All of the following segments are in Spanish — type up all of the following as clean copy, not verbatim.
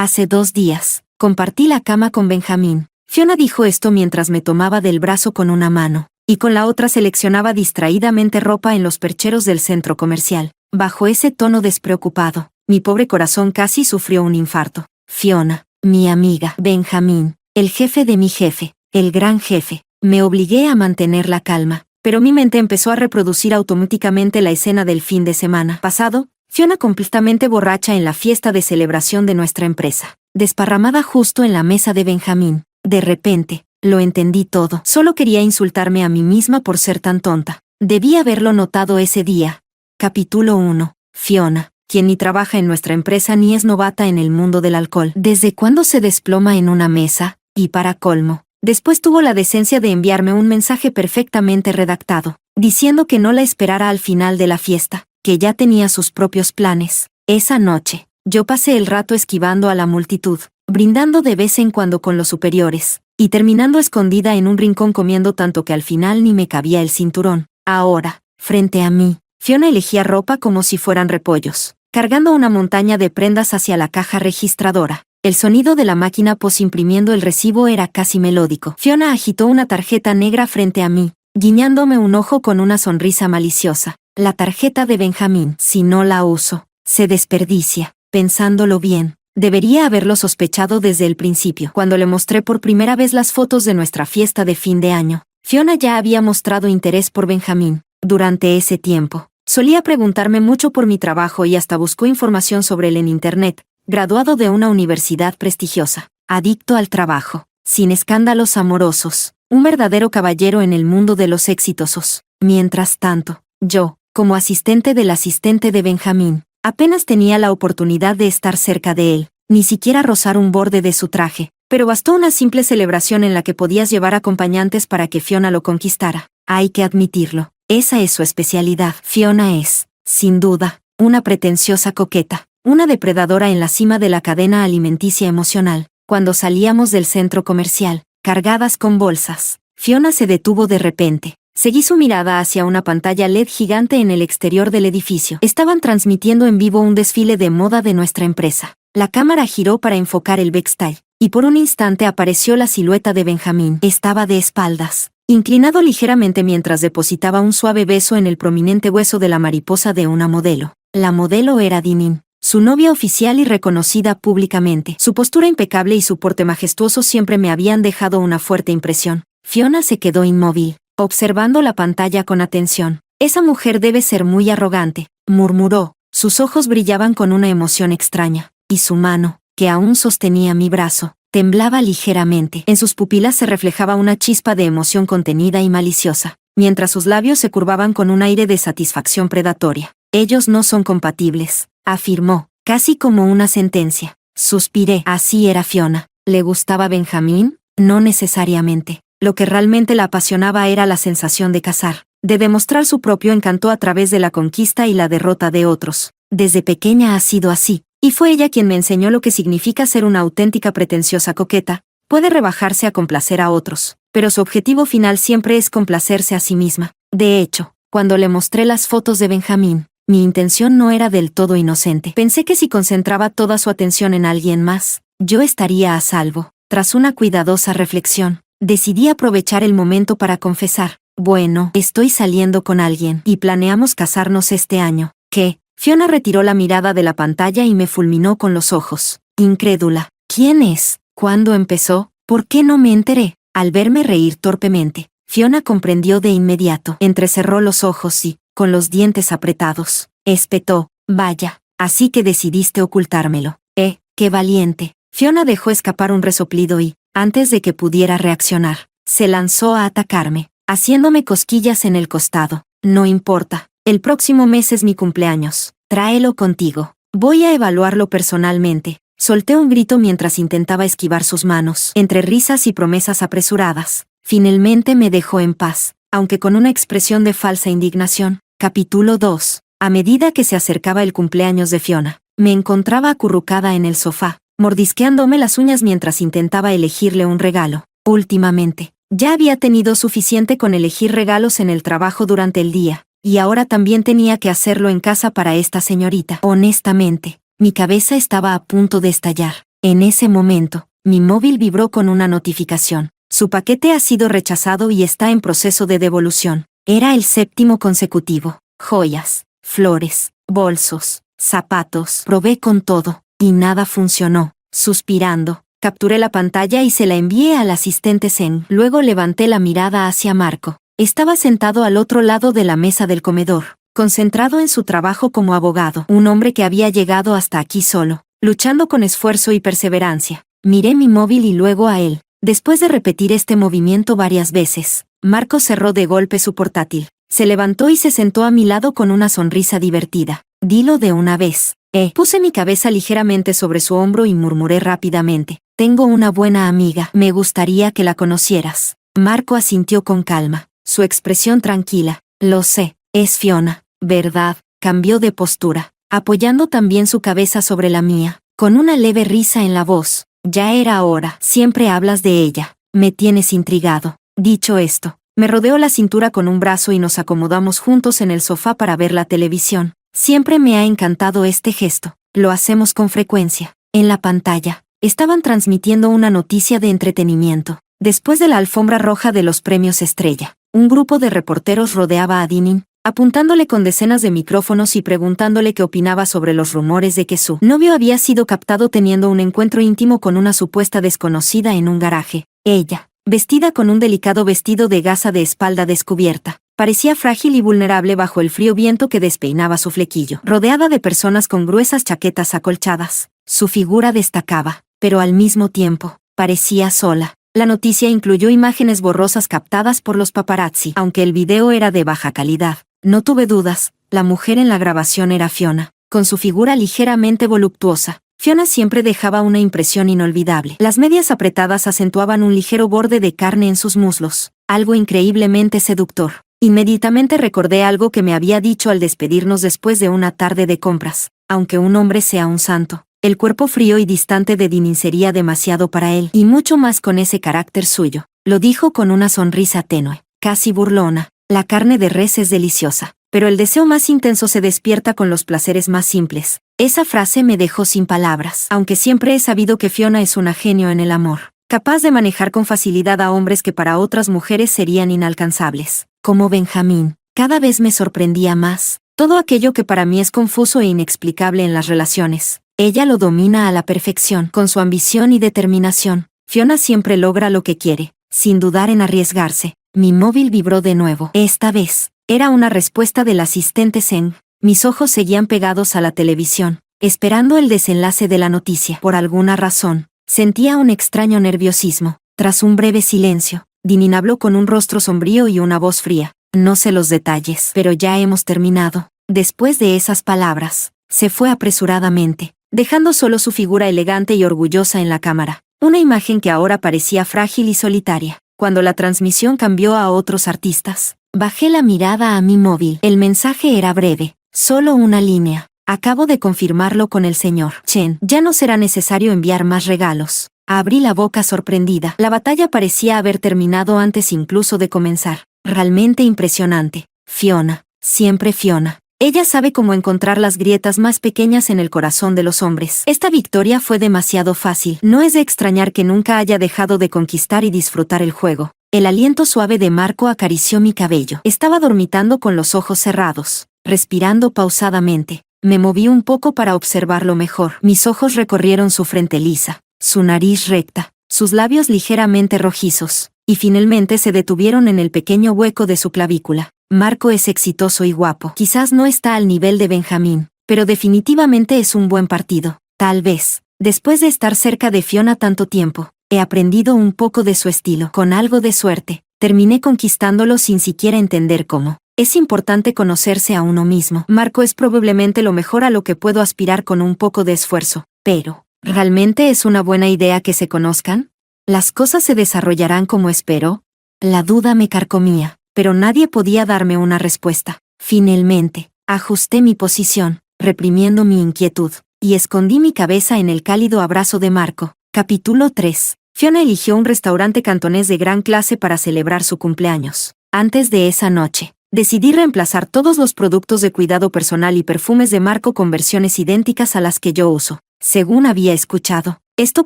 Hace 2 días, compartí la cama con Benjamín. Fiona dijo esto mientras me tomaba del brazo con una mano, y con la otra seleccionaba distraídamente ropa en los percheros del centro comercial. Bajo ese tono despreocupado, mi pobre corazón casi sufrió un infarto. Fiona, mi amiga. Benjamín, el jefe de mi jefe, el gran jefe. Me obligué a mantener la calma, pero mi mente empezó a reproducir automáticamente la escena del fin de semana pasado. Fiona completamente borracha en la fiesta de celebración de nuestra empresa, desparramada justo en la mesa de Benjamín. De repente, lo entendí todo. Solo quería insultarme a mí misma por ser tan tonta. Debí haberlo notado ese día. Capítulo 1. Fiona, quien ni trabaja en nuestra empresa ni es novata en el mundo del alcohol. ¿Desde cuándo se desploma en una mesa? Y para colmo, después tuvo la decencia de enviarme un mensaje perfectamente redactado, diciendo que no la esperara al final de la fiesta, que ya tenía sus propios planes. Esa noche, yo pasé el rato esquivando a la multitud, brindando de vez en cuando con los superiores, y terminando escondida en un rincón comiendo tanto que al final ni me cabía el cinturón. Ahora, frente a mí, Fiona elegía ropa como si fueran repollos, cargando una montaña de prendas hacia la caja registradora. El sonido de la máquina posimprimiendo el recibo era casi melódico. Fiona agitó una tarjeta negra frente a mí, guiñándome un ojo con una sonrisa maliciosa. La tarjeta de Benjamín. Si no la uso, se desperdicia. Pensándolo bien, debería haberlo sospechado desde el principio. Cuando le mostré por primera vez las fotos de nuestra fiesta de fin de año, Fiona ya había mostrado interés por Benjamín. Durante ese tiempo, solía preguntarme mucho por mi trabajo y hasta buscó información sobre él en Internet. Graduado de una universidad prestigiosa, adicto al trabajo, sin escándalos amorosos, un verdadero caballero en el mundo de los exitosos. Mientras tanto, yo, como asistente del asistente de Benjamín, apenas tenía la oportunidad de estar cerca de él, ni siquiera rozar un borde de su traje, pero bastó una simple celebración en la que podías llevar acompañantes para que Fiona lo conquistara. Hay que admitirlo, esa es su especialidad. Fiona es, sin duda, una pretenciosa coqueta, una depredadora en la cima de la cadena alimenticia emocional. Cuando salíamos del centro comercial, cargadas con bolsas, Fiona se detuvo de repente. Seguí su mirada hacia una pantalla LED gigante en el exterior del edificio. Estaban transmitiendo en vivo un desfile de moda de nuestra empresa. La cámara giró para enfocar el backstage, y por un instante apareció la silueta de Benjamín. Estaba de espaldas, inclinado ligeramente mientras depositaba un suave beso en el prominente hueso de la mariposa de una modelo. La modelo era Dimin, su novia oficial y reconocida públicamente. Su postura impecable y su porte majestuoso siempre me habían dejado una fuerte impresión. Fiona se quedó inmóvil, observando la pantalla con atención. Esa mujer debe ser muy arrogante, murmuró. Sus ojos brillaban con una emoción extraña, y su mano, que aún sostenía mi brazo, temblaba ligeramente. En sus pupilas se reflejaba una chispa de emoción contenida y maliciosa, mientras sus labios se curvaban con un aire de satisfacción predatoria. Ellos no son compatibles, afirmó, casi como una sentencia. Suspiré. Así era Fiona. ¿Le gustaba Benjamín? No necesariamente. Lo que realmente la apasionaba era la sensación de cazar, de demostrar su propio encanto a través de la conquista y la derrota de otros. Desde pequeña ha sido así, y fue ella quien me enseñó lo que significa ser una auténtica pretenciosa coqueta. Puede rebajarse a complacer a otros, pero su objetivo final siempre es complacerse a sí misma. De hecho, cuando le mostré las fotos de Benjamín, mi intención no era del todo inocente. Pensé que si concentraba toda su atención en alguien más, yo estaría a salvo. Tras una cuidadosa reflexión, decidí aprovechar el momento para confesar. Bueno, estoy saliendo con alguien, y planeamos casarnos este año. ¿Qué? Fiona retiró la mirada de la pantalla y me fulminó con los ojos. Incrédula. ¿Quién es? ¿Cuándo empezó? ¿Por qué no me enteré? Al verme reír torpemente, Fiona comprendió de inmediato. Entrecerró los ojos y, con los dientes apretados, espetó. Vaya, así que decidiste ocultármelo. Qué valiente. Fiona dejó escapar un resoplido y, antes de que pudiera reaccionar, se lanzó a atacarme, haciéndome cosquillas en el costado. No importa, el próximo mes es mi cumpleaños. Tráelo contigo. Voy a evaluarlo personalmente. Solté un grito mientras intentaba esquivar sus manos. Entre risas y promesas apresuradas, finalmente me dejó en paz, aunque con una expresión de falsa indignación. Capítulo 2. A medida que se acercaba el cumpleaños de Fiona, me encontraba acurrucada en el sofá, mordisqueándome las uñas mientras intentaba elegirle un regalo. Últimamente, ya había tenido suficiente con elegir regalos en el trabajo durante el día, y ahora también tenía que hacerlo en casa para esta señorita. Honestamente, mi cabeza estaba a punto de estallar. En ese momento, mi móvil vibró con una notificación. Su paquete ha sido rechazado y está en proceso de devolución. Era el 7º consecutivo. Joyas, flores, bolsos, zapatos. Probé con todo, y nada funcionó. Suspirando, capturé la pantalla y se la envié al asistente Zen. Luego levanté la mirada hacia Marco. Estaba sentado al otro lado de la mesa del comedor, concentrado en su trabajo como abogado. Un hombre que había llegado hasta aquí solo, luchando con esfuerzo y perseverancia. Miré mi móvil y luego a él. Después de repetir este movimiento varias veces, Marco cerró de golpe su portátil. Se levantó y se sentó a mi lado con una sonrisa divertida. Dilo de una vez. Puse mi cabeza ligeramente sobre su hombro y murmuré rápidamente. Tengo una buena amiga. Me gustaría que la conocieras. Marco asintió con calma, su expresión tranquila. Lo sé, es Fiona, ¿verdad? Cambió de postura, apoyando también su cabeza sobre la mía, con una leve risa en la voz. Ya era hora. Siempre hablas de ella. Me tienes intrigado. Dicho esto, me rodeó la cintura con un brazo y nos acomodamos juntos en el sofá para ver la televisión. Siempre me ha encantado este gesto. Lo hacemos con frecuencia. En la pantalla, estaban transmitiendo una noticia de entretenimiento. Después de la alfombra roja de los premios Estrella, un grupo de reporteros rodeaba a Dinin, apuntándole con decenas de micrófonos y preguntándole qué opinaba sobre los rumores de que su novio había sido captado teniendo un encuentro íntimo con una supuesta desconocida en un garaje. Ella, vestida con un delicado vestido de gasa de espalda descubierta, parecía frágil y vulnerable bajo el frío viento que despeinaba su flequillo. Rodeada de personas con gruesas chaquetas acolchadas, su figura destacaba, pero al mismo tiempo, parecía sola. La noticia incluyó imágenes borrosas captadas por los paparazzi. Aunque el video era de baja calidad, no tuve dudas, la mujer en la grabación era Fiona, con su figura ligeramente voluptuosa. Fiona siempre dejaba una impresión inolvidable. Las medias apretadas acentuaban un ligero borde de carne en sus muslos, algo increíblemente seductor. Inmediatamente recordé algo que me había dicho al despedirnos después de una tarde de compras. Aunque un hombre sea un santo, el cuerpo frío y distante de Dinin sería demasiado para él, y mucho más con ese carácter suyo. Lo dijo con una sonrisa tenue, casi burlona. La carne de res es deliciosa, pero el deseo más intenso se despierta con los placeres más simples. Esa frase me dejó sin palabras. Aunque siempre he sabido que Fiona es una genio en el amor, capaz de manejar con facilidad a hombres que para otras mujeres serían inalcanzables. Como Benjamín, cada vez me sorprendía más. Todo aquello que para mí es confuso e inexplicable en las relaciones, ella lo domina a la perfección. Con su ambición y determinación, Fiona siempre logra lo que quiere, sin dudar en arriesgarse. Mi móvil vibró de nuevo. Esta vez, era una respuesta del asistente Zen. Mis ojos seguían pegados a la televisión, esperando el desenlace de la noticia. Por alguna razón, sentía un extraño nerviosismo. Tras un breve silencio, Dinin habló con un rostro sombrío y una voz fría. No sé los detalles, pero ya hemos terminado. Después de esas palabras, se fue apresuradamente, dejando solo su figura elegante y orgullosa en la cámara. Una imagen que ahora parecía frágil y solitaria. Cuando la transmisión cambió a otros artistas, bajé la mirada a mi móvil. El mensaje era breve, solo una línea. Acabo de confirmarlo con el señor Chen. Ya no será necesario enviar más regalos. Abrí la boca sorprendida. La batalla parecía haber terminado antes incluso de comenzar. Realmente impresionante. Fiona, siempre Fiona. Ella sabe cómo encontrar las grietas más pequeñas en el corazón de los hombres. Esta victoria fue demasiado fácil. No es de extrañar que nunca haya dejado de conquistar y disfrutar el juego. El aliento suave de Marco acarició mi cabello. Estaba dormitando con los ojos cerrados, respirando pausadamente. Me moví un poco para observarlo mejor. Mis ojos recorrieron su frente lisa, su nariz recta, sus labios ligeramente rojizos, y finalmente se detuvieron en el pequeño hueco de su clavícula. Marco es exitoso y guapo. Quizás no está al nivel de Benjamín, pero definitivamente es un buen partido. Tal vez, después de estar cerca de Fiona tanto tiempo, he aprendido un poco de su estilo. Con algo de suerte, terminé conquistándolo sin siquiera entender cómo. Es importante conocerse a uno mismo. Marco es probablemente lo mejor a lo que puedo aspirar con un poco de esfuerzo. Pero, ¿realmente es una buena idea que se conozcan? ¿Las cosas se desarrollarán como espero? La duda me carcomía, pero nadie podía darme una respuesta. Finalmente, ajusté mi posición, reprimiendo mi inquietud, y escondí mi cabeza en el cálido abrazo de Marco. Capítulo 3. Fiona eligió un restaurante cantonés de gran clase para celebrar su cumpleaños. Antes de esa noche, decidí reemplazar todos los productos de cuidado personal y perfumes de Marco con versiones idénticas a las que yo uso. Según había escuchado, Esto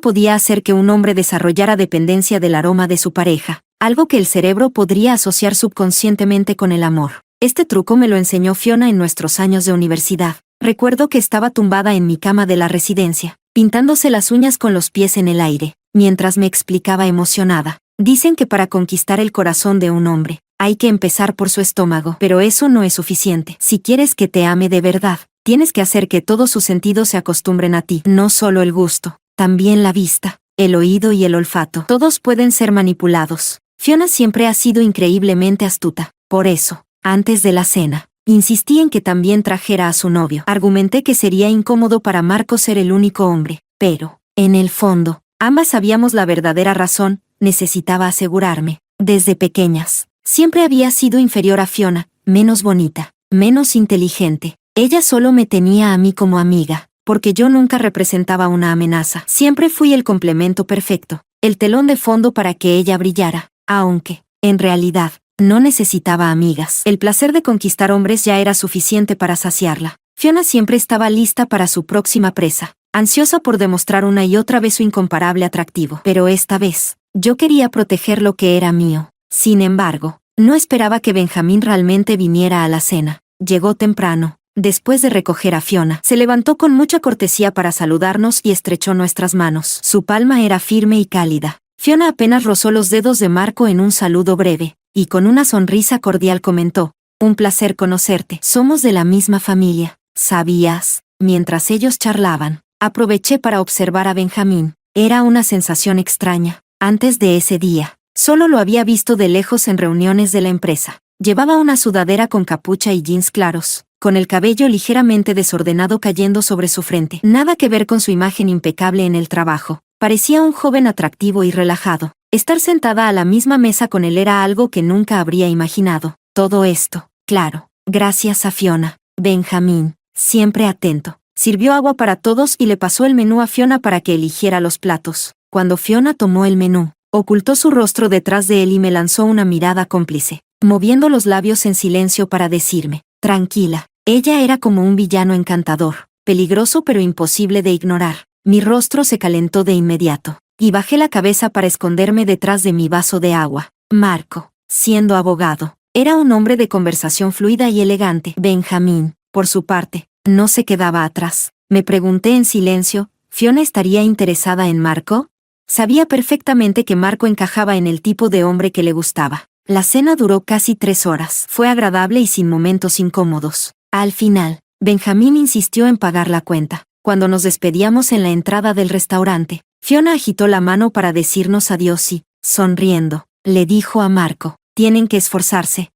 podía hacer que un hombre desarrollara dependencia del aroma de su pareja, algo que el cerebro podría asociar subconscientemente con el amor. Este truco me lo enseñó Fiona en nuestros años de universidad. Recuerdo que estaba tumbada en mi cama de la residencia, pintándose las uñas con los pies en el aire, mientras me explicaba emocionada. Dicen que para conquistar el corazón de un hombre, hay que empezar por su estómago, pero eso no es suficiente. Si quieres que te ame de verdad, tienes que hacer que todos sus sentidos se acostumbren a ti, no solo el gusto, también la vista, el oído y el olfato. Todos pueden ser manipulados. Fiona siempre ha sido increíblemente astuta. Por eso, antes de la cena, insistí en que también trajera a su novio. Argumenté que sería incómodo para Marco ser el único hombre, pero, en el fondo, ambas sabíamos la verdadera razón. Necesitaba asegurarme. Desde pequeñas, siempre había sido inferior a Fiona, menos bonita, menos inteligente. Ella solo me tenía a mí como amiga, porque yo nunca representaba una amenaza. Siempre fui el complemento perfecto, el telón de fondo para que ella brillara, aunque, en realidad, no necesitaba amigas. El placer de conquistar hombres ya era suficiente para saciarla. Fiona siempre estaba lista para su próxima presa, ansiosa por demostrar una y otra vez su incomparable atractivo. Pero esta vez, yo quería proteger lo que era mío. Sin embargo, no esperaba que Benjamín realmente viniera a la cena. Llegó temprano. Después de recoger a Fiona, se levantó con mucha cortesía para saludarnos y estrechó nuestras manos. Su palma era firme y cálida. Fiona apenas rozó los dedos de Marco en un saludo breve, y con una sonrisa cordial comentó: «Un placer conocerte. Somos de la misma familia. ¿Sabías?». Mientras ellos charlaban, aproveché para observar a Benjamín. Era una sensación extraña. Antes de ese día, solo lo había visto de lejos en reuniones de la empresa. Llevaba una sudadera con capucha y jeans claros, con el cabello ligeramente desordenado cayendo sobre su frente. Nada que ver con su imagen impecable en el trabajo. Parecía un joven atractivo y relajado. Estar sentada a la misma mesa con él era algo que nunca habría imaginado. Todo esto, claro, gracias a Fiona. Benjamín, siempre atento, sirvió agua para todos y le pasó el menú a Fiona para que eligiera los platos. Cuando Fiona tomó el menú, ocultó su rostro detrás de él y me lanzó una mirada cómplice, moviendo los labios en silencio para decirme: «Tranquila». Ella era como un villano encantador, peligroso pero imposible de ignorar. Mi rostro se calentó de inmediato, y bajé la cabeza para esconderme detrás de mi vaso de agua. Marco, siendo abogado, era un hombre de conversación fluida y elegante. Benjamín, por su parte, no se quedaba atrás. Me pregunté en silencio, ¿Fiona estaría interesada en Marco? Sabía perfectamente que Marco encajaba en el tipo de hombre que le gustaba. La cena duró casi 3 horas. Fue agradable y sin momentos incómodos. Al final, Benjamín insistió en pagar la cuenta. Cuando nos despedíamos en la entrada del restaurante, Fiona agitó la mano para decirnos adiós y, sonriendo, le dijo a Marco: «Tienen que esforzarse».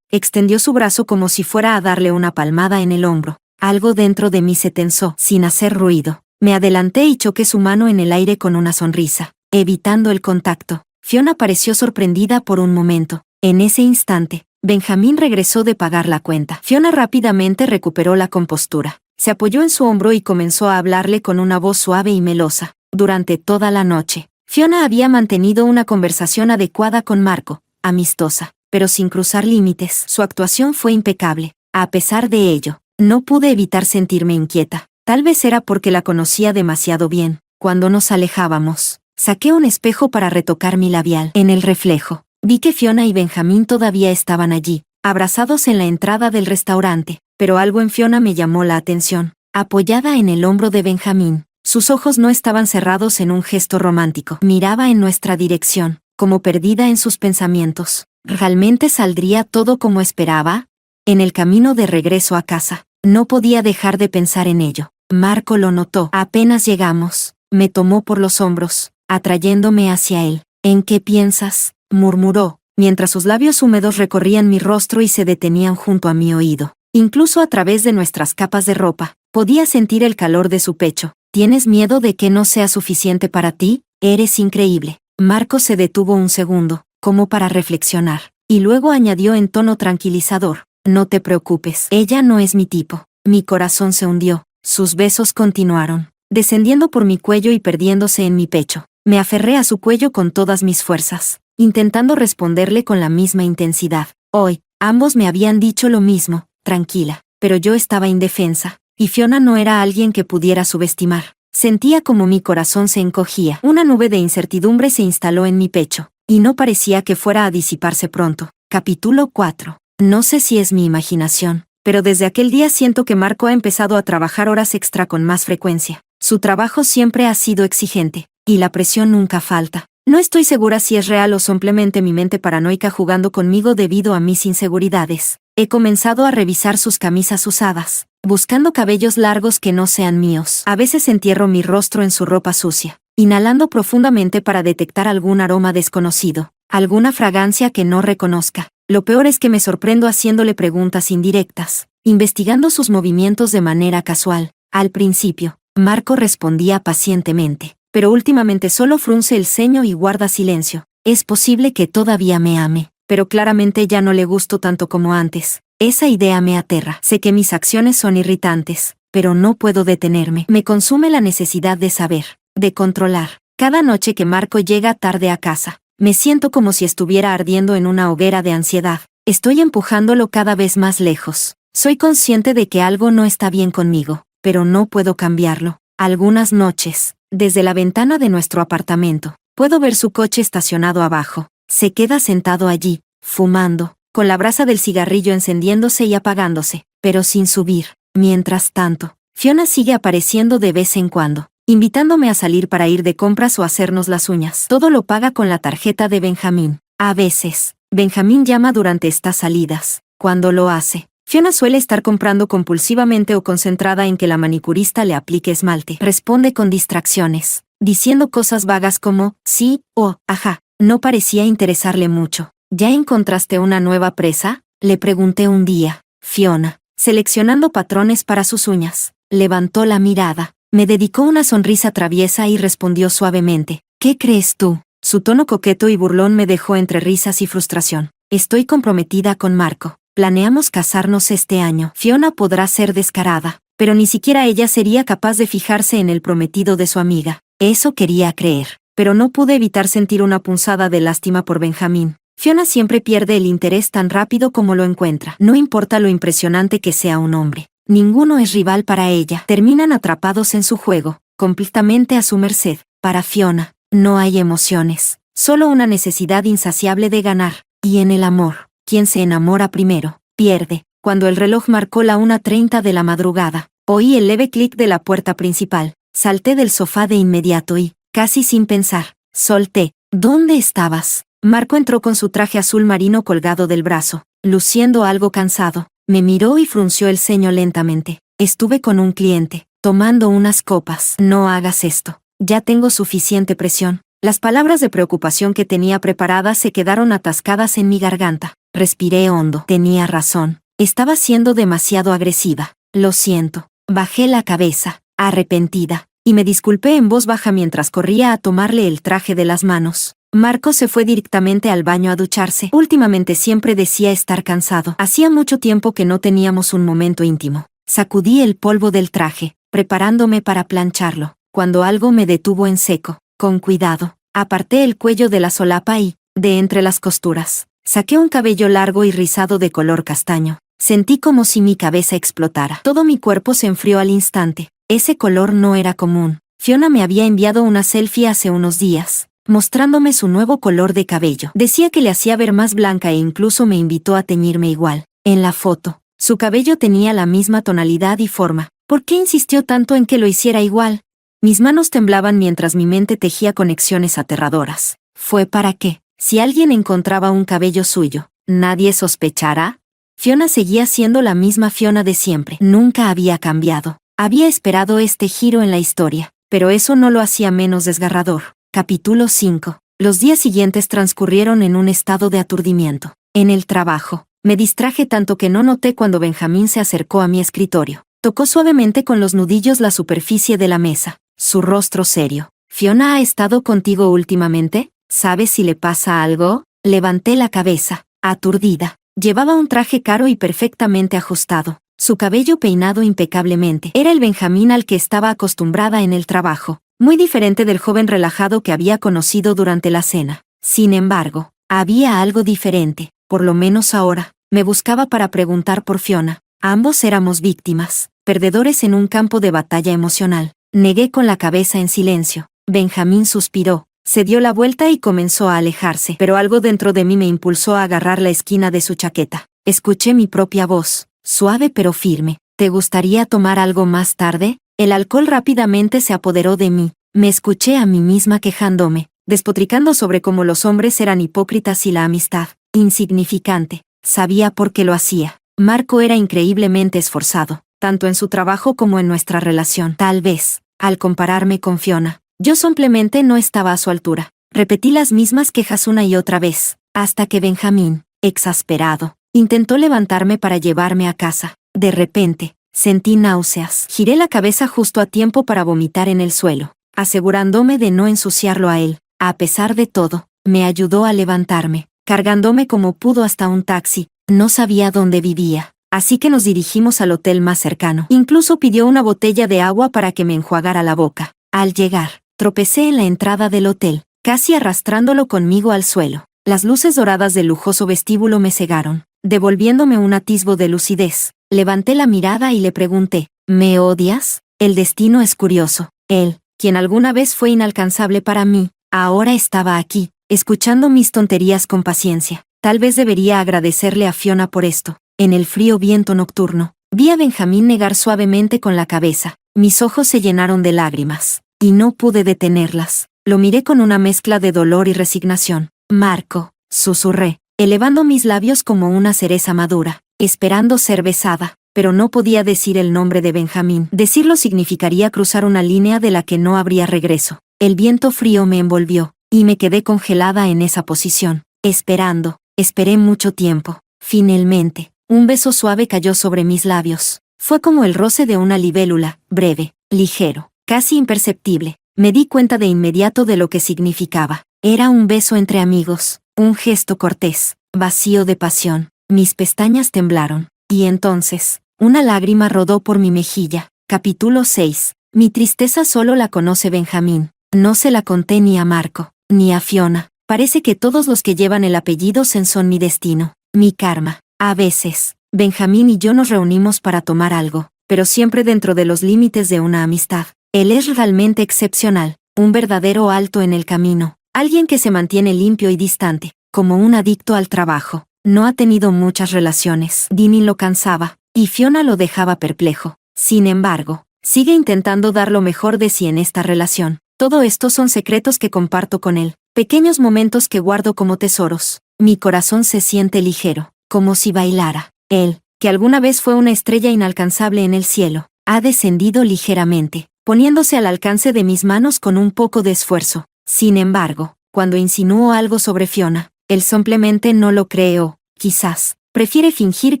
Extendió su brazo como si fuera a darle una palmada en el hombro. Algo dentro de mí se tensó, sin hacer ruido. Me adelanté y choqué su mano en el aire con una sonrisa, evitando el contacto. Fiona pareció sorprendida por un momento. En ese instante, Benjamín regresó de pagar la cuenta. Fiona rápidamente recuperó la compostura. Se apoyó en su hombro y comenzó a hablarle con una voz suave y melosa. Durante toda la noche, Fiona había mantenido una conversación adecuada con Marco, amistosa, pero sin cruzar límites. Su actuación fue impecable. A pesar de ello, no pude evitar sentirme inquieta. Tal vez era porque la conocía demasiado bien. Cuando nos alejábamos, saqué un espejo para retocar mi labial. En el reflejo, vi que Fiona y Benjamín todavía estaban allí, abrazados en la entrada del restaurante, pero algo en Fiona me llamó la atención. Apoyada en el hombro de Benjamín, sus ojos no estaban cerrados en un gesto romántico. Miraba en nuestra dirección, como perdida en sus pensamientos. ¿Realmente saldría todo como esperaba? En el camino de regreso a casa, no podía dejar de pensar en ello. Marco lo notó. Apenas llegamos, me tomó por los hombros, atrayéndome hacia él. «¿En qué piensas?», murmuró, mientras sus labios húmedos recorrían mi rostro y se detenían junto a mi oído. Incluso a través de nuestras capas de ropa, podía sentir el calor de su pecho. «¿Tienes miedo de que no sea suficiente para ti? Eres increíble». Marco se detuvo un segundo, como para reflexionar, y luego añadió en tono tranquilizador: «No te preocupes, ella no es mi tipo». Mi corazón se hundió. Sus besos continuaron, descendiendo por mi cuello y perdiéndose en mi pecho. Me aferré a su cuello con todas mis fuerzas, intentando responderle con la misma intensidad. Hoy, ambos me habían dicho lo mismo: tranquila, pero yo estaba indefensa, y Fiona no era alguien que pudiera subestimar. Sentía como mi corazón se encogía. Una nube de incertidumbre se instaló en mi pecho, y no parecía que fuera a disiparse pronto. Capítulo 4. No sé si es mi imaginación, pero desde aquel día siento que Marco ha empezado a trabajar horas extra con más frecuencia. Su trabajo siempre ha sido exigente, y la presión nunca falta. No estoy segura si es real o simplemente mi mente paranoica jugando conmigo debido a mis inseguridades. He comenzado a revisar sus camisas usadas, buscando cabellos largos que no sean míos. A veces entierro mi rostro en su ropa sucia, inhalando profundamente para detectar algún aroma desconocido, alguna fragancia que no reconozca. Lo peor es que me sorprendo haciéndole preguntas indirectas, investigando sus movimientos de manera casual. Al principio, Marco respondía pacientemente, pero últimamente solo frunce el ceño y guarda silencio. Es posible que todavía me ame, pero claramente ya no le gusto tanto como antes. Esa idea me aterra. Sé que mis acciones son irritantes, pero no puedo detenerme. Me consume la necesidad de saber, de controlar. Cada noche que Marco llega tarde a casa, me siento como si estuviera ardiendo en una hoguera de ansiedad. Estoy empujándolo cada vez más lejos. Soy consciente de que algo no está bien conmigo, pero no puedo cambiarlo. Algunas noches, desde la ventana de nuestro apartamento, puedo ver su coche estacionado abajo. Se queda sentado allí, fumando, con la brasa del cigarrillo encendiéndose y apagándose, pero sin subir. Mientras tanto, Fiona sigue apareciendo de vez en cuando, invitándome a salir para ir de compras o hacernos las uñas. Todo lo paga con la tarjeta de Benjamín. A veces, Benjamín llama durante estas salidas. Cuando lo hace, Fiona suele estar comprando compulsivamente o concentrada en que la manicurista le aplique esmalte. Responde con distracciones, diciendo cosas vagas como sí o ajá. No parecía interesarle mucho. ¿Ya encontraste una nueva presa?, le pregunté un día. Fiona, seleccionando patrones para sus uñas, levantó la mirada, me dedicó una sonrisa traviesa y respondió suavemente. ¿Qué crees tú? Su tono coqueto y burlón me dejó entre risas y frustración. Estoy comprometida con Marco. Planeamos casarnos este año. Fiona podrá ser descarada, pero ni siquiera ella sería capaz de fijarse en el prometido de su amiga. Eso quería creer, pero no pude evitar sentir una punzada de lástima por Benjamín. Fiona siempre pierde el interés tan rápido como lo encuentra. No importa lo impresionante que sea un hombre. Ninguno es rival para ella. Terminan atrapados en su juego, completamente a su merced. Para Fiona, no hay emociones, solo una necesidad insaciable de ganar. Y en el amor, quien se enamora primero, pierde. Cuando el reloj marcó la 1:30 de la madrugada, oí el leve clic de la puerta principal. Salté del sofá de inmediato y, casi sin pensar, solté. ¿Dónde estabas? Marco entró con su traje azul marino colgado del brazo, luciendo algo cansado. Me miró y frunció el ceño lentamente. Estuve con un cliente, tomando unas copas. No hagas esto. Ya tengo suficiente presión. Las palabras de preocupación que tenía preparadas se quedaron atascadas en mi garganta. Respiré hondo. Tenía razón. Estaba siendo demasiado agresiva. Lo siento. Bajé la cabeza, arrepentida, y me disculpé en voz baja mientras corría a tomarle el traje de las manos. Marco se fue directamente al baño a ducharse. Últimamente siempre decía estar cansado. Hacía mucho tiempo que no teníamos un momento íntimo. Sacudí el polvo del traje, preparándome para plancharlo, cuando algo me detuvo en seco. Con cuidado, aparté el cuello de la solapa y, de entre las costuras, saqué un cabello largo y rizado de color castaño. Sentí como si mi cabeza explotara. Todo mi cuerpo se enfrió al instante. Ese color no era común. Fiona me había enviado una selfie hace unos días, mostrándome su nuevo color de cabello. Decía que le hacía ver más blanca e incluso me invitó a teñirme igual. En la foto, su cabello tenía la misma tonalidad y forma. ¿Por qué insistió tanto en que lo hiciera igual? Mis manos temblaban mientras mi mente tejía conexiones aterradoras. ¿Fue para qué? Si alguien encontraba un cabello suyo, ¿nadie sospechará? Fiona seguía siendo la misma Fiona de siempre. Nunca había cambiado. Había esperado este giro en la historia, pero eso no lo hacía menos desgarrador. Capítulo 5. Los días siguientes transcurrieron en un estado de aturdimiento. En el trabajo, me distraje tanto que no noté cuando Benjamín se acercó a mi escritorio. Tocó suavemente con los nudillos la superficie de la mesa. Su rostro serio. ¿Fiona ha estado contigo últimamente? ¿Sabes si le pasa algo? Levanté la cabeza, aturdida. Llevaba un traje caro y perfectamente ajustado. Su cabello peinado impecablemente. Era el Benjamín al que estaba acostumbrada en el trabajo, muy diferente del joven relajado que había conocido durante la cena. Sin embargo, había algo diferente, por lo menos ahora. Me buscaba para preguntar por Fiona. Ambos éramos víctimas, perdedores en un campo de batalla emocional. Negué con la cabeza en silencio. Benjamín suspiró, se dio la vuelta y comenzó a alejarse, pero algo dentro de mí me impulsó a agarrar la esquina de su chaqueta. Escuché mi propia voz, suave pero firme. ¿Te gustaría tomar algo más tarde? El alcohol rápidamente se apoderó de mí. Me escuché a mí misma quejándome, despotricando sobre cómo los hombres eran hipócritas y la amistad, insignificante. Sabía por qué lo hacía. Marco era increíblemente esforzado, tanto en su trabajo como en nuestra relación. Tal vez, al compararme con Fiona, yo simplemente no estaba a su altura. Repetí las mismas quejas una y otra vez, hasta que Benjamín, exasperado, intentó levantarme para llevarme a casa. De repente, sentí náuseas. Giré la cabeza justo a tiempo para vomitar en el suelo, asegurándome de no ensuciarlo a él. A pesar de todo, me ayudó a levantarme, cargándome como pudo hasta un taxi. No sabía dónde vivía, así que nos dirigimos al hotel más cercano. Incluso pidió una botella de agua para que me enjuagara la boca. Al llegar, tropecé en la entrada del hotel, casi arrastrándolo conmigo al suelo. Las luces doradas del lujoso vestíbulo me cegaron, devolviéndome un atisbo de lucidez. Levanté la mirada y le pregunté, ¿me odias? El destino es curioso. Él, quien alguna vez fue inalcanzable para mí, ahora estaba aquí, escuchando mis tonterías con paciencia. Tal vez debería agradecerle a Fiona por esto. En el frío viento nocturno, vi a Benjamín negar suavemente con la cabeza. Mis ojos se llenaron de lágrimas, y no pude detenerlas. Lo miré con una mezcla de dolor y resignación. Marco, susurré, elevando mis labios como una cereza madura, esperando ser besada, pero no podía decir el nombre de Benjamín. Decirlo significaría cruzar una línea de la que no habría regreso. El viento frío me envolvió, y me quedé congelada en esa posición, esperando. Esperé mucho tiempo. Finalmente, un beso suave cayó sobre mis labios. Fue como el roce de una libélula, breve, ligero, casi imperceptible. Me di cuenta de inmediato de lo que significaba. Era un beso entre amigos, un gesto cortés, vacío de pasión. Mis pestañas temblaron, y entonces, una lágrima rodó por mi mejilla. Capítulo 6. Mi tristeza solo la conoce Benjamín. No se la conté ni a Marco, ni a Fiona. Parece que todos los que llevan el apellido Sen son mi destino, mi karma. A veces, Benjamín y yo nos reunimos para tomar algo, pero siempre dentro de los límites de una amistad. Él es realmente excepcional, un verdadero alto en el camino, alguien que se mantiene limpio y distante, como un adicto al trabajo. No ha tenido muchas relaciones. Dini lo cansaba, y Fiona lo dejaba perplejo. Sin embargo, sigue intentando dar lo mejor de sí en esta relación. Todo esto son secretos que comparto con él. Pequeños momentos que guardo como tesoros. Mi corazón se siente ligero, como si bailara. Él, que alguna vez fue una estrella inalcanzable en el cielo, ha descendido ligeramente, poniéndose al alcance de mis manos con un poco de esfuerzo. Sin embargo, cuando insinuó algo sobre Fiona, él simplemente no lo cree o, quizás, prefiere fingir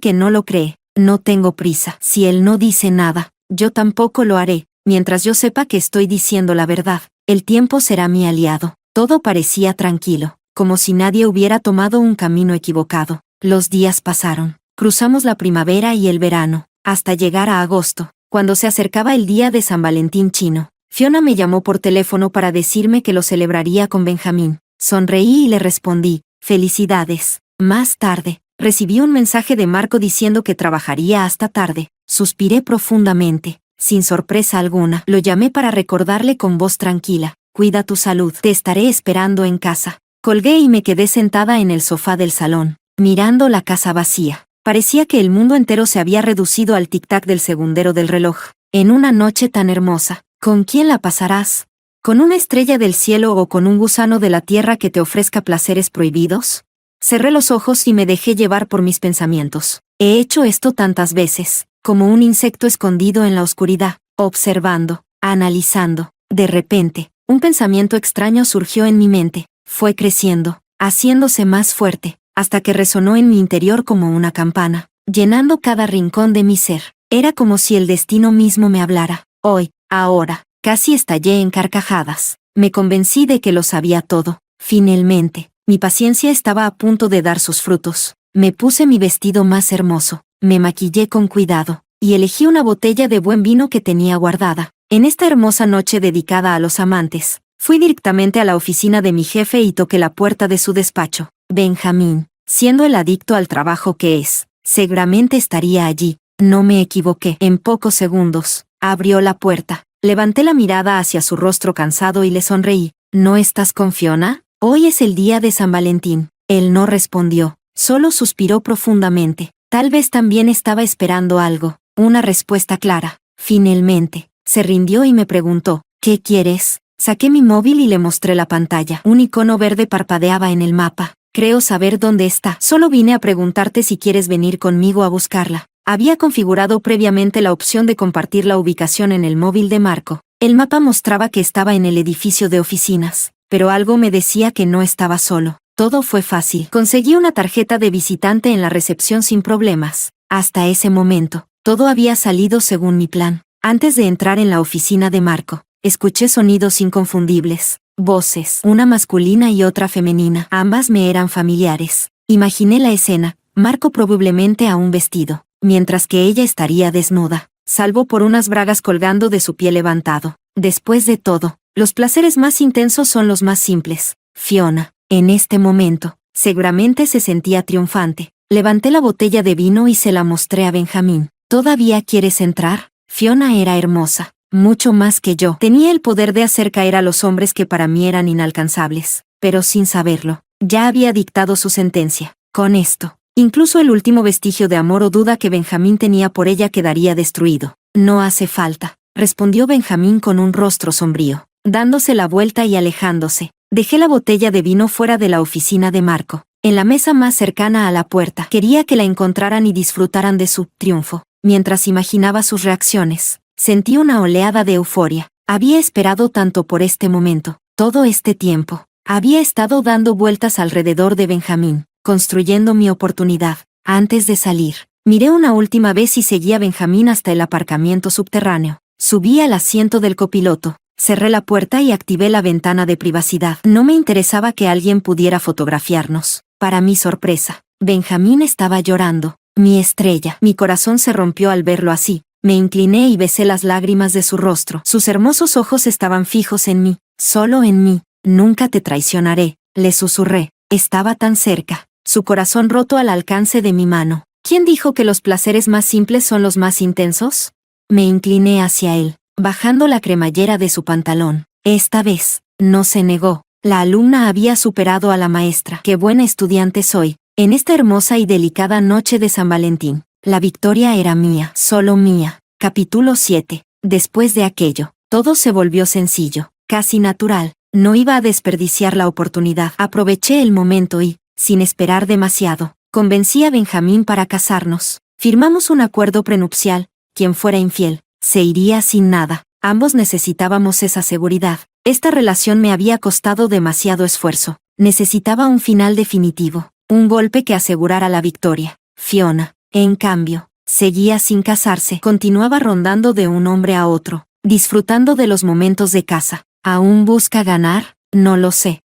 que no lo cree. No tengo prisa. Si él no dice nada, yo tampoco lo haré. Mientras yo sepa que estoy diciendo la verdad, el tiempo será mi aliado. Todo parecía tranquilo, como si nadie hubiera tomado un camino equivocado. Los días pasaron. Cruzamos la primavera y el verano, hasta llegar a agosto, cuando se acercaba el día de San Valentín chino. Fiona me llamó por teléfono para decirme que lo celebraría con Benjamín. Sonreí y le respondí, felicidades. Más tarde, recibí un mensaje de Marco diciendo que trabajaría hasta tarde. Suspiré profundamente. Sin sorpresa alguna, lo llamé para recordarle con voz tranquila. Cuida tu salud. Te estaré esperando en casa. Colgué y me quedé sentada en el sofá del salón, mirando la casa vacía. Parecía que el mundo entero se había reducido al tic-tac del segundero del reloj. En una noche tan hermosa, ¿con quién la pasarás? ¿Con una estrella del cielo o con un gusano de la tierra que te ofrezca placeres prohibidos? Cerré los ojos y me dejé llevar por mis pensamientos. He hecho esto tantas veces, como un insecto escondido en la oscuridad, observando, analizando. De repente, un pensamiento extraño surgió en mi mente. Fue creciendo, haciéndose más fuerte, hasta que resonó en mi interior como una campana, llenando cada rincón de mi ser. Era como si el destino mismo me hablara. Hoy, ahora, casi estallé en carcajadas. Me convencí de que lo sabía todo. Finalmente, mi paciencia estaba a punto de dar sus frutos. Me puse mi vestido más hermoso, me maquillé con cuidado, y elegí una botella de buen vino que tenía guardada. En esta hermosa noche dedicada a los amantes, fui directamente a la oficina de mi jefe y toqué la puerta de su despacho. Benjamín, siendo el adicto al trabajo que es, seguramente estaría allí. No me equivoqué. En pocos segundos, abrió la puerta. Levanté la mirada hacia su rostro cansado y le sonreí. ¿No estás con Fiona? Hoy es el día de San Valentín. Él no respondió, solo suspiró profundamente. Tal vez también estaba esperando algo, una respuesta clara. Finalmente, se rindió y me preguntó, ¿qué quieres? Saqué mi móvil y le mostré la pantalla. Un icono verde parpadeaba en el mapa. Creo saber dónde está. Solo vine a preguntarte si quieres venir conmigo a buscarla. Había configurado previamente la opción de compartir la ubicación en el móvil de Marco. El mapa mostraba que estaba en el edificio de oficinas, pero algo me decía que no estaba solo. Todo fue fácil. Conseguí una tarjeta de visitante en la recepción sin problemas. Hasta ese momento, todo había salido según mi plan. Antes de entrar en la oficina de Marco, escuché sonidos inconfundibles. Voces, una masculina y otra femenina. Ambas me eran familiares. Imaginé la escena, Marco probablemente aún vestido, mientras que ella estaría desnuda, salvo por unas bragas colgando de su pie levantado. Después de todo, los placeres más intensos son los más simples. Fiona, en este momento, seguramente se sentía triunfante. Levanté la botella de vino y se la mostré a Benjamín. ¿Todavía quieres entrar? Fiona era hermosa, mucho más que yo. Tenía el poder de hacer caer a los hombres que para mí eran inalcanzables, pero sin saberlo, ya había dictado su sentencia. Con esto, incluso el último vestigio de amor o duda que Benjamín tenía por ella quedaría destruido. No hace falta, respondió Benjamín con un rostro sombrío, dándose la vuelta y alejándose. Dejé la botella de vino fuera de la oficina de Marco, en la mesa más cercana a la puerta. Quería que la encontraran y disfrutaran de su triunfo. Mientras imaginaba sus reacciones, sentí una oleada de euforia. Había esperado tanto por este momento. Todo este tiempo, había estado dando vueltas alrededor de Benjamín, construyendo mi oportunidad. Antes de salir, miré una última vez y seguí a Benjamín hasta el aparcamiento subterráneo. Subí al asiento del copiloto, cerré la puerta y activé la ventana de privacidad. No me interesaba que alguien pudiera fotografiarnos. Para mi sorpresa, Benjamín estaba llorando. Mi estrella. Mi corazón se rompió al verlo así. Me incliné y besé las lágrimas de su rostro. Sus hermosos ojos estaban fijos en mí, solo en mí. Nunca te traicionaré, le susurré. Estaba tan cerca, su corazón roto al alcance de mi mano. ¿Quién dijo que los placeres más simples son los más intensos? Me incliné hacia él, bajando la cremallera de su pantalón. Esta vez, no se negó. La alumna había superado a la maestra. Qué buena estudiante soy. En esta hermosa y delicada noche de San Valentín, la victoria era mía, solo mía. Capítulo 7. Después de aquello, todo se volvió sencillo, casi natural. No iba a desperdiciar la oportunidad. Aproveché el momento y, sin esperar demasiado, convencí a Benjamín para casarnos. Firmamos un acuerdo prenupcial. Quien fuera infiel, se iría sin nada. Ambos necesitábamos esa seguridad. Esta relación me había costado demasiado esfuerzo. Necesitaba un final definitivo. Un golpe que asegurara la victoria. Fiona, en cambio, seguía sin casarse. Continuaba rondando de un hombre a otro, disfrutando de los momentos de casa. ¿Aún busca ganar? No lo sé.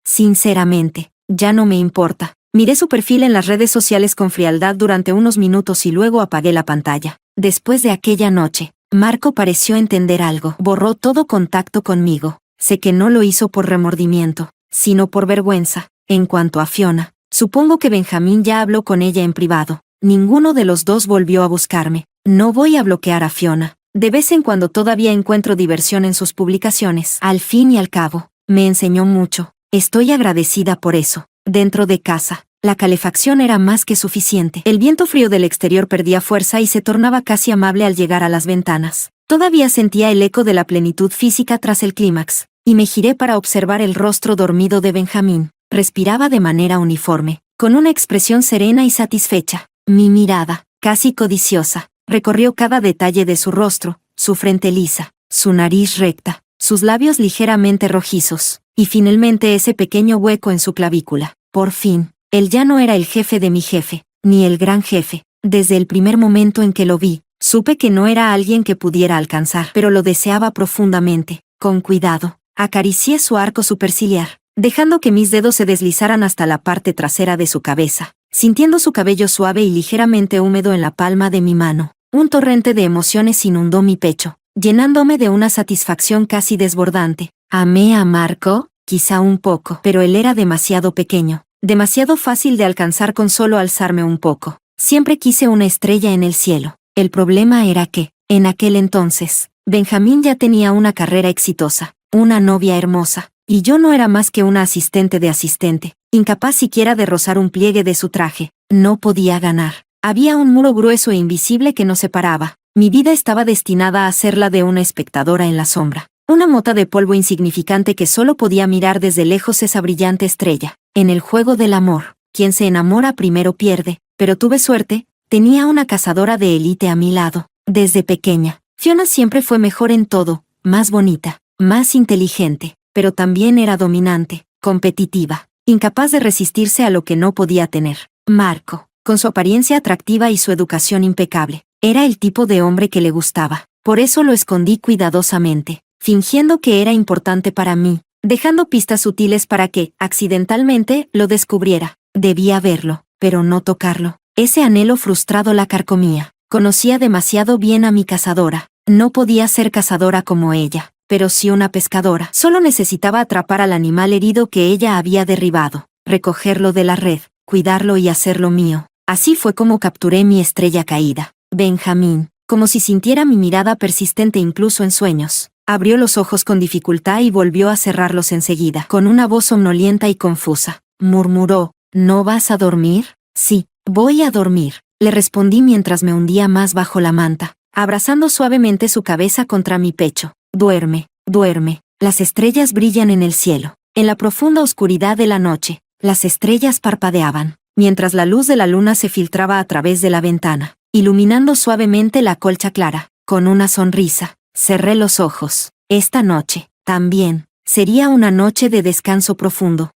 Sinceramente, ya no me importa. Miré su perfil en las redes sociales con frialdad durante unos minutos y luego apagué la pantalla. Después de aquella noche, Marco pareció entender algo. Borró todo contacto conmigo. Sé que no lo hizo por remordimiento, sino por vergüenza. En cuanto a Fiona, supongo que Benjamín ya habló con ella en privado. Ninguno de los dos volvió a buscarme. No voy a bloquear a Fiona. De vez en cuando todavía encuentro diversión en sus publicaciones. Al fin y al cabo, me enseñó mucho. Estoy agradecida por eso. Dentro de casa, la calefacción era más que suficiente. El viento frío del exterior perdía fuerza y se tornaba casi amable al llegar a las ventanas. Todavía sentía el eco de la plenitud física tras el clímax, y me giré para observar el rostro dormido de Benjamín. Respiraba de manera uniforme, con una expresión serena y satisfecha. Mi mirada, casi codiciosa, recorrió cada detalle de su rostro, su frente lisa, su nariz recta, sus labios ligeramente rojizos, y finalmente ese pequeño hueco en su clavícula. Por fin, él ya no era el jefe de mi jefe, ni el gran jefe. Desde el primer momento en que lo vi, supe que no era alguien que pudiera alcanzar, pero lo deseaba profundamente. Con cuidado, acaricié su arco superciliar, dejando que mis dedos se deslizaran hasta la parte trasera de su cabeza, sintiendo su cabello suave y ligeramente húmedo en la palma de mi mano. Un torrente de emociones inundó mi pecho, llenándome de una satisfacción casi desbordante. Amé a Marco, quizá un poco, pero él era demasiado pequeño, demasiado fácil de alcanzar con solo alzarme un poco. Siempre quise una estrella en el cielo. El problema era que, en aquel entonces, Benjamín ya tenía una carrera exitosa, una novia hermosa, y yo no era más que una asistente de asistente, incapaz siquiera de rozar un pliegue de su traje. No podía ganar. Había un muro grueso e invisible que nos separaba. Mi vida estaba destinada a ser la de una espectadora en la sombra. Una mota de polvo insignificante que solo podía mirar desde lejos esa brillante estrella. En el juego del amor, quien se enamora primero pierde, pero tuve suerte, tenía una cazadora de élite a mi lado. Desde pequeña, Fiona siempre fue mejor en todo, más bonita, más inteligente, pero también era dominante, competitiva, incapaz de resistirse a lo que no podía tener. Marco, con su apariencia atractiva y su educación impecable, era el tipo de hombre que le gustaba. Por eso lo escondí cuidadosamente, fingiendo que era importante para mí, dejando pistas sutiles para que, accidentalmente, lo descubriera. Debía verlo, pero no tocarlo. Ese anhelo frustrado la carcomía. Conocía demasiado bien a mi cazadora. No podía ser cazadora como ella, pero sí una pescadora. Solo necesitaba atrapar al animal herido que ella había derribado, recogerlo de la red, cuidarlo y hacerlo mío. Así fue como capturé mi estrella caída. Benjamín, como si sintiera mi mirada persistente incluso en sueños, abrió los ojos con dificultad y volvió a cerrarlos enseguida. Con una voz somnolienta y confusa, murmuró, ¿no vas a dormir? Sí, voy a dormir, le respondí mientras me hundía más bajo la manta, abrazando suavemente su cabeza contra mi pecho. Duerme, duerme, las estrellas brillan en el cielo. En la profunda oscuridad de la noche, las estrellas parpadeaban, mientras la luz de la luna se filtraba a través de la ventana, iluminando suavemente la colcha clara. Con una sonrisa, cerré los ojos. Esta noche, también, sería una noche de descanso profundo.